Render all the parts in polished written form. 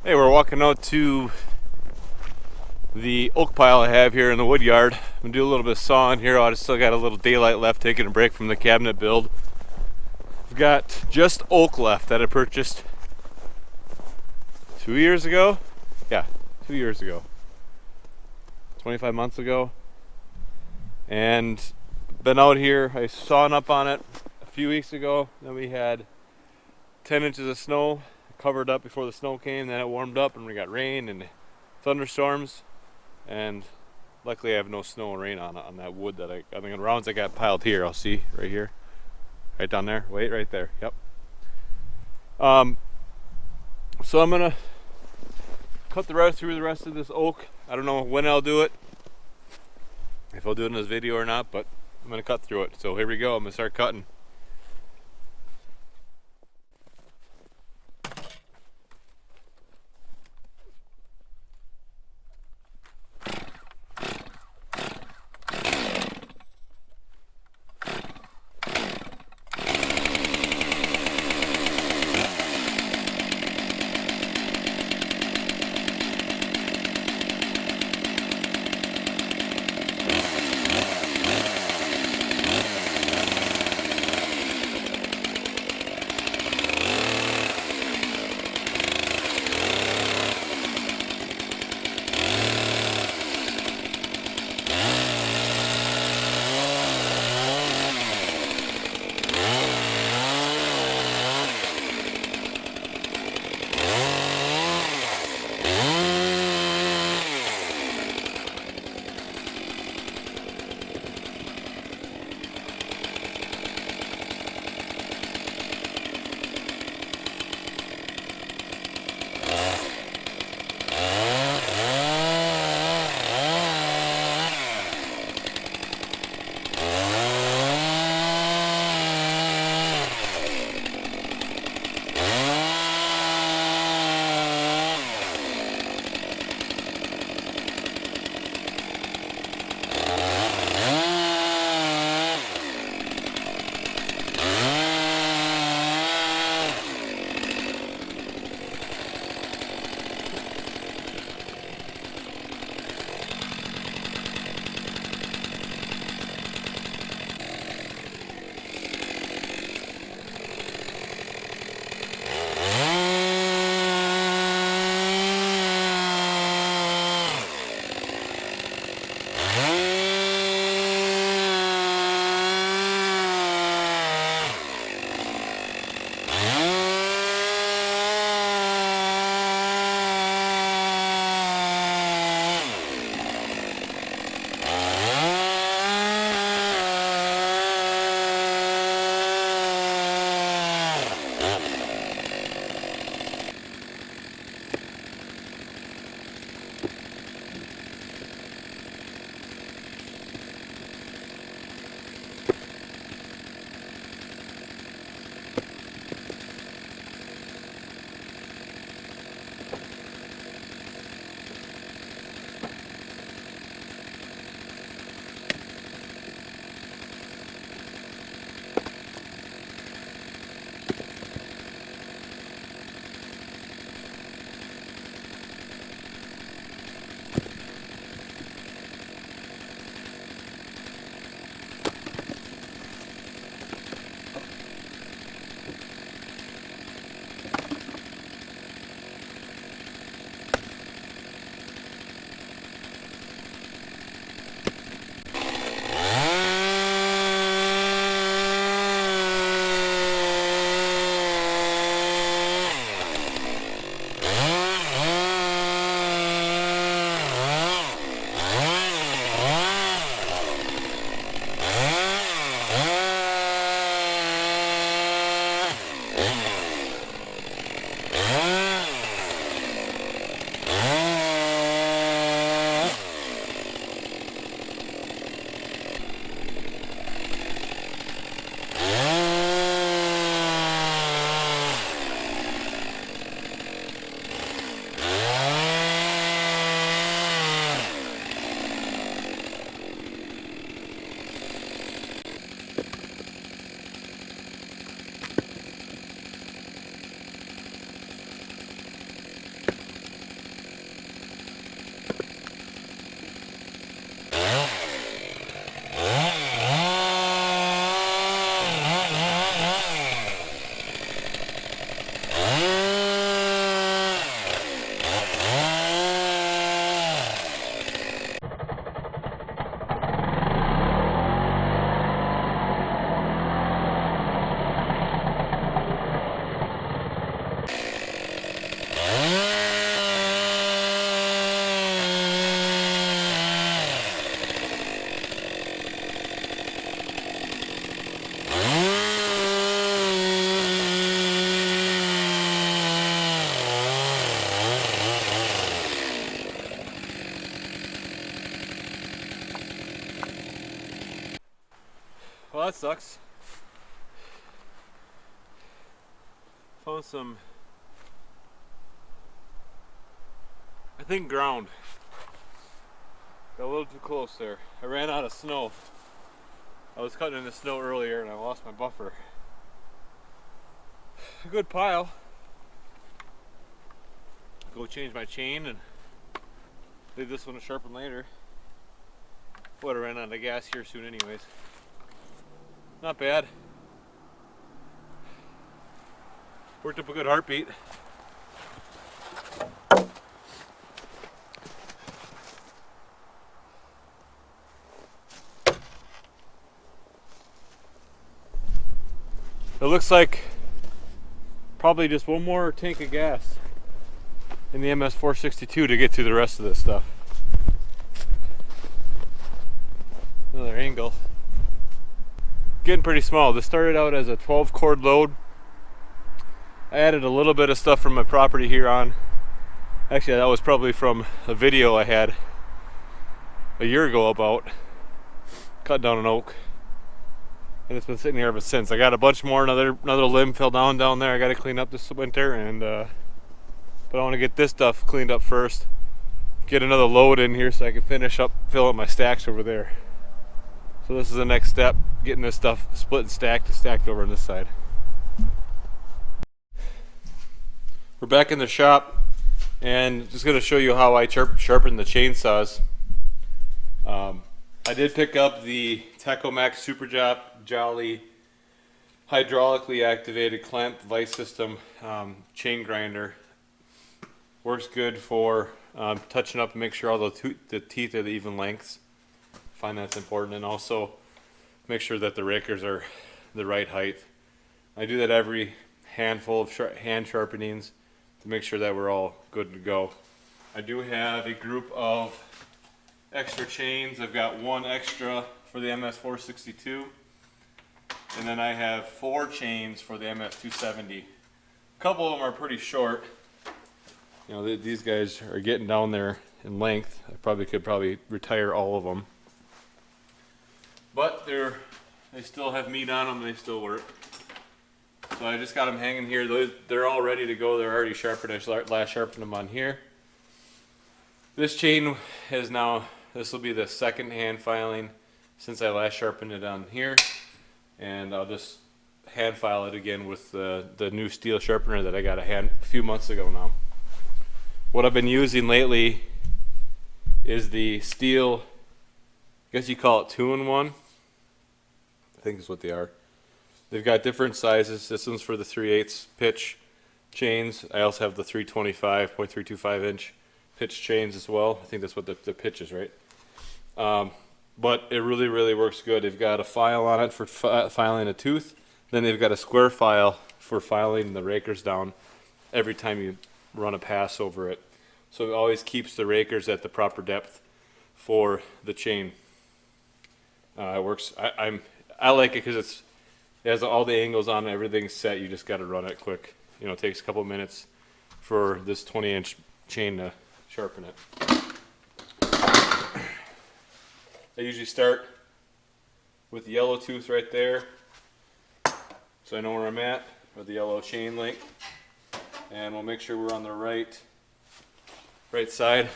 Hey, we're walking out to the oak pile I have here in the wood yard. I'm gonna do a little bit of sawing here. I still got a little daylight left, taking a break from the cabinet build. I've got just oak left that I purchased 2 years ago. Yeah, 2 years ago. 25 months ago. And been out here. I sawn up on it a few weeks ago. Then we had 10 inches of snow covered up before the snow came. Then it warmed up and we got rain and thunderstorms. And luckily I have no snow and rain on that wood that I think the rounds I got piled here. I'll see right here, right down there. Wait, right there. Yep. So I'm gonna cut the rest through the rest of this oak. I don't know when I'll do it, if I'll do it in this video or not, but I'm gonna cut through it. So here we go. I'm gonna start cutting. that sucks. Found some, I think, ground. Got a little too close there. I ran out of snow. I was cutting in the snow earlier and I lost my buffer. A good pile. Go change my chain and leave this one to sharpen later. Would have ran out of gas here soon anyways. Not bad. Worked up a good heartbeat. It looks like probably just one more tank of gas in the MS462 to get through the rest of this stuff. Another angle. Getting pretty small. This started out as a 12 cord load. I added a little bit of stuff from my property here on. Actually, that was probably from a video I had a year ago about cutting down an oak. And it's been sitting here ever since. I got a bunch more. Another limb fell down there. I got to clean up this winter, and but I want to get this stuff cleaned up first. Get another load in here so I can finish up filling up my stacks over there. So this is the next step, getting this stuff split and stacked over on this side. We're back in the shop, and just going to show you how I sharpen the chainsaws. I did pick up the Techomax Super Jolly hydraulically activated clamped vice system chain grinder. Works good for touching up and make sure all the teeth are the even lengths. Find that's important, and also make sure that the rakers are the right height. I do that every handful of hand sharpenings to make sure that we're all good to go. I do have a group of extra chains. I've got one extra for the MS462, and then I have 4 chains for the MS270. A couple of them are pretty short. You know, these guys are getting down there in length. I could probably retire all of them, but they still have meat on them. They still work. So I just got them hanging here. They're all ready to go. They're already sharpened. I last sharpened them on here. This chain is now, this will be the second hand filing since I last sharpened it on here, and I'll just hand file it again with the new Stihl sharpener that I got a few months ago now. What I've been using lately is the Stihl, I guess you call it 2-in-1. I think is what they are. They've got different sizes. This one's for the 3/8 pitch chains. I also have the 325.325 inch pitch chains as well. I think that's what the pitch is, right? But it really works good. They've got a file on it for filing a tooth. Then they've got a square file for filing the rakers down every time you run a pass over it. So it always keeps the rakers at the proper depth for the chain. It works. I like it because it has all the angles on it. Everything's set. You just got to run it quick. You know, it takes a couple minutes for this 20-inch chain to sharpen it. I usually start with the yellow tooth right there, so I know where I'm at, with the yellow chain link, and we'll make sure we're on the right side.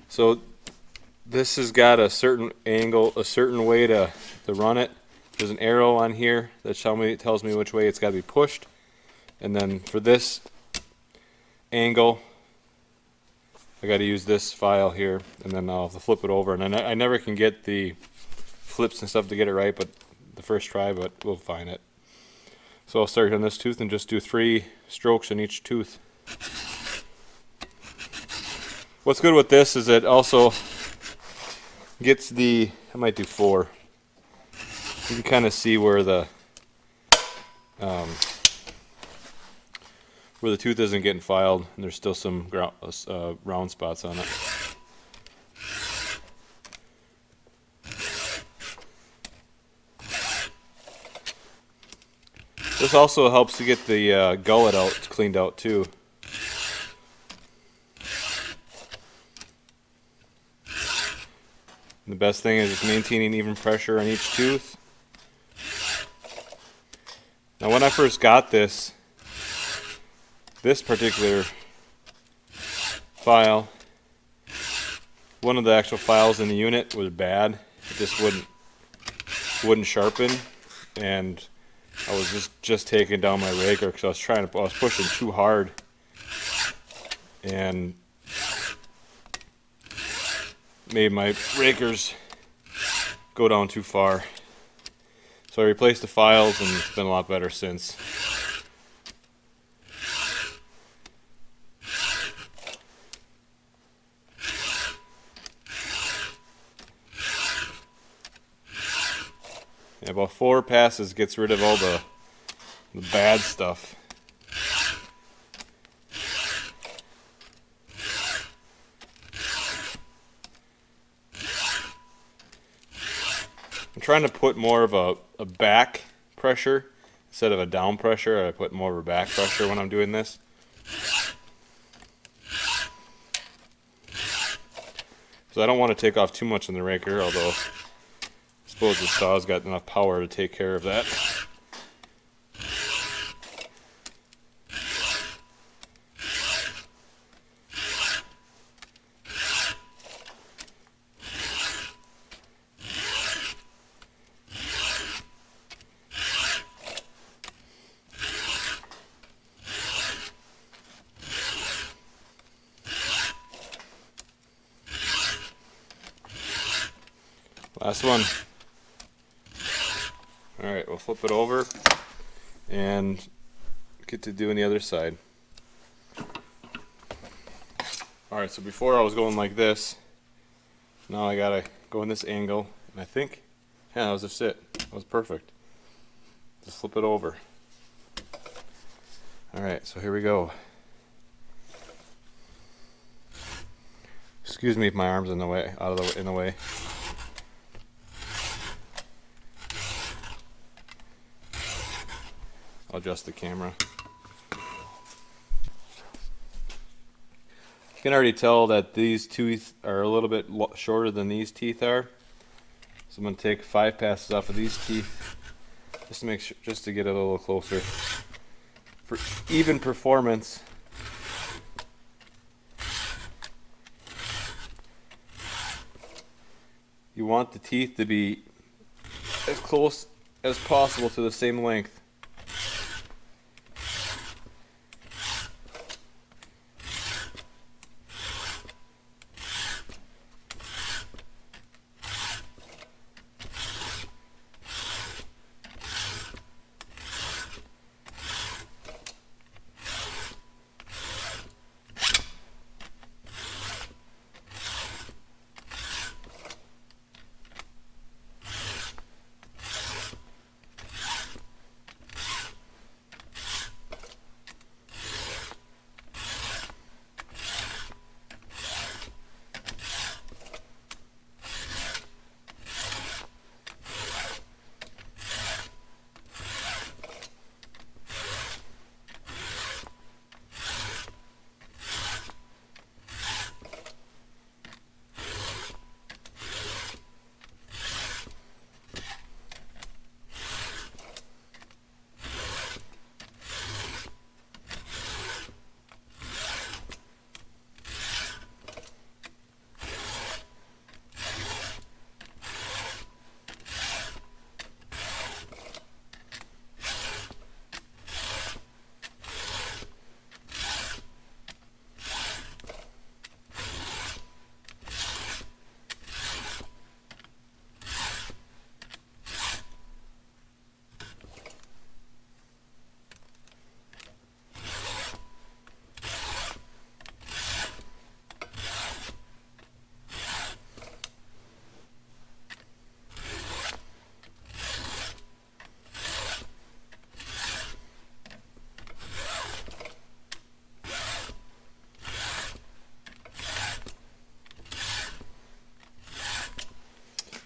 So this has got a certain angle, a certain way to run it. There's an arrow on here that tells me which way it's got to be pushed, and then for this angle I got to use this file here, and then I'll have to flip it over, and I never can get the flips and stuff to get it right, but the first try, but we'll find it. So I'll start on this tooth and just do 3 strokes in each tooth. What's good with this is it also gets I might do 4. You can kind of see where the tooth isn't getting filed, and there's still some round spots on it. This also helps to get the gullet cleaned out too. And the best thing is just maintaining even pressure on each tooth. Now when I first got this particular file, one of the actual files in the unit was bad. It just wouldn't sharpen, and I was just taking down my raker because I was pushing too hard, and made my rakers go down too far. So I replaced the files, and it's been a lot better since. Yeah, about 4 passes gets rid of all the bad stuff. I'm trying to put more of a back pressure instead of a down pressure. I put more of a back pressure when I'm doing this. So I don't want to take off too much in the raker, although I suppose the saw's got enough power to take care of that. Last one. Alright, we'll flip it over and get to doing the other side. Alright, so before I was going like this. Now I gotta go in this angle. And I think, yeah, that was just it. That was perfect. Just flip it over. Alright, so here we go. Excuse me if my arm's in the way, in the way. I'll adjust the camera. You can already tell that these teeth are a little bit shorter than these teeth are. So I'm going to take 5 passes off of these teeth just to make sure, just to get it a little closer. For even performance, you want the teeth to be as close as possible to the same length.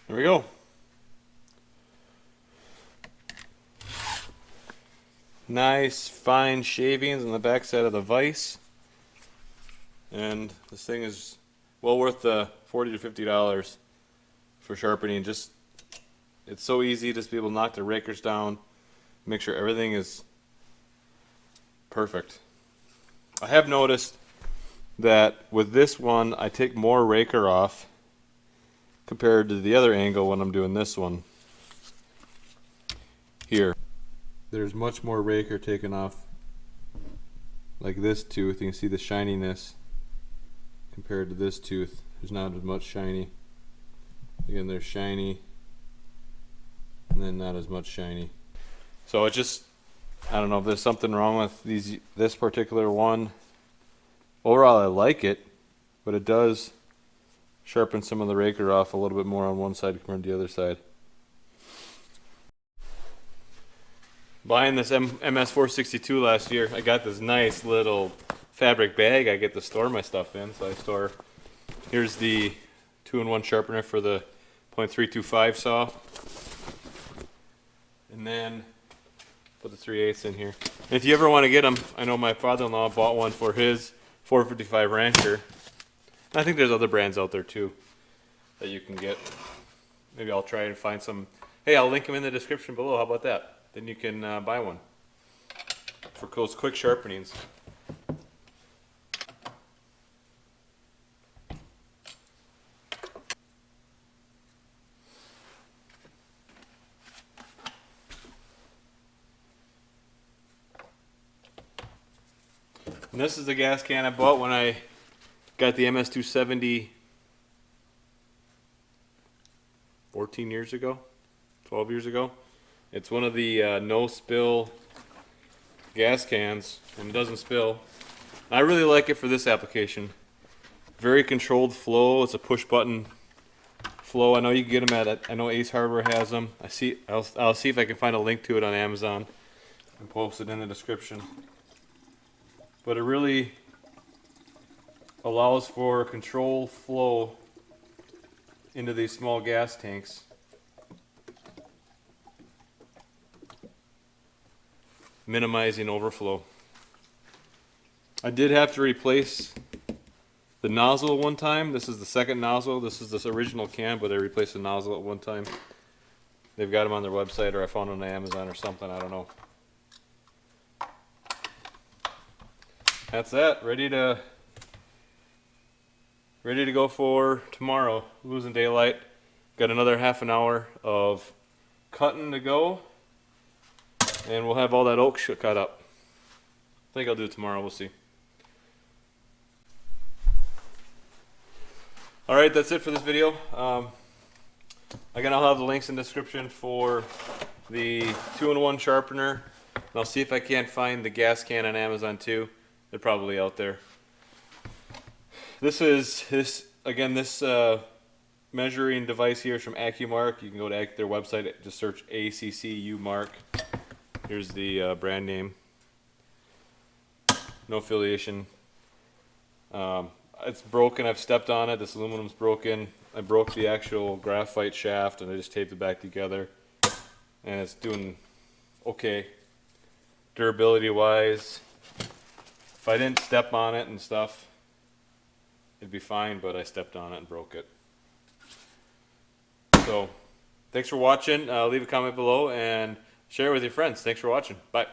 There we go. Nice fine shavings on the back side of the vise, and this thing is well worth the $40 to $50 for sharpening. Just it's so easy just to be able to knock the rakers down, make sure everything is perfect. I have noticed that with this one I take more raker off compared to the other angle when I'm doing this one. Here, there's much more raker taken off. Like this tooth, you can see the shininess compared to this tooth. There's not as much shiny. Again, there's shiny, and then not as much shiny. So it just, I don't know if there's something wrong with this particular one. Overall, I like it, but it does sharpen some of the raker off a little bit more on one side compared to the other side. Buying this MS462 last year, I got this nice little fabric bag I get to store my stuff in. So I store, here's the 2-in-1 sharpener for the .325 saw. And then put the 3/8 in here. And if you ever want to get them, I know my father-in-law bought one for his 455 Rancher. And I think there's other brands out there too that you can get. Maybe I'll try and find some. Hey, I'll link them in the description below. How about that? Then you can buy one for those quick sharpenings. And this is the gas can I bought when I got the MS270 14 years ago, 12 years ago. It's one of the no spill gas cans, and it doesn't spill. I really like it for this application. Very controlled flow. It's a push button flow. I know you can get them I know Ace Hardware has them. I'll see if I can find a link to it on Amazon and post it in the description. But it really allows for controlled flow into these small gas tanks. Minimizing overflow. I did have to replace the nozzle one time. This is the second nozzle. This is this original can, but I replaced the nozzle at one time. They've got them on their website, or I found them on Amazon or something. I don't know. That's that. Ready to go for tomorrow. Losing daylight. Got another half an hour of cutting to go. And we'll have all that oak cut up. I think I'll do it tomorrow, we'll see. Alright, that's it for this video. Again, I'll have the links in the description for the 2-in-1 sharpener. And I'll see if I can't find the gas can on Amazon too. They're probably out there. This measuring device here is from AccuMark. You can go to their website, just search ACCU Mark. Here's the brand name. No affiliation. It's broken. I've stepped on it. This aluminum's broken. I broke the actual graphite shaft and I just taped it back together. And it's doing okay. Durability wise, if I didn't step on it and stuff, it'd be fine, but I stepped on it and broke it. So, thanks for watching. Leave a comment below and share it with your friends. Thanks for watching. Bye.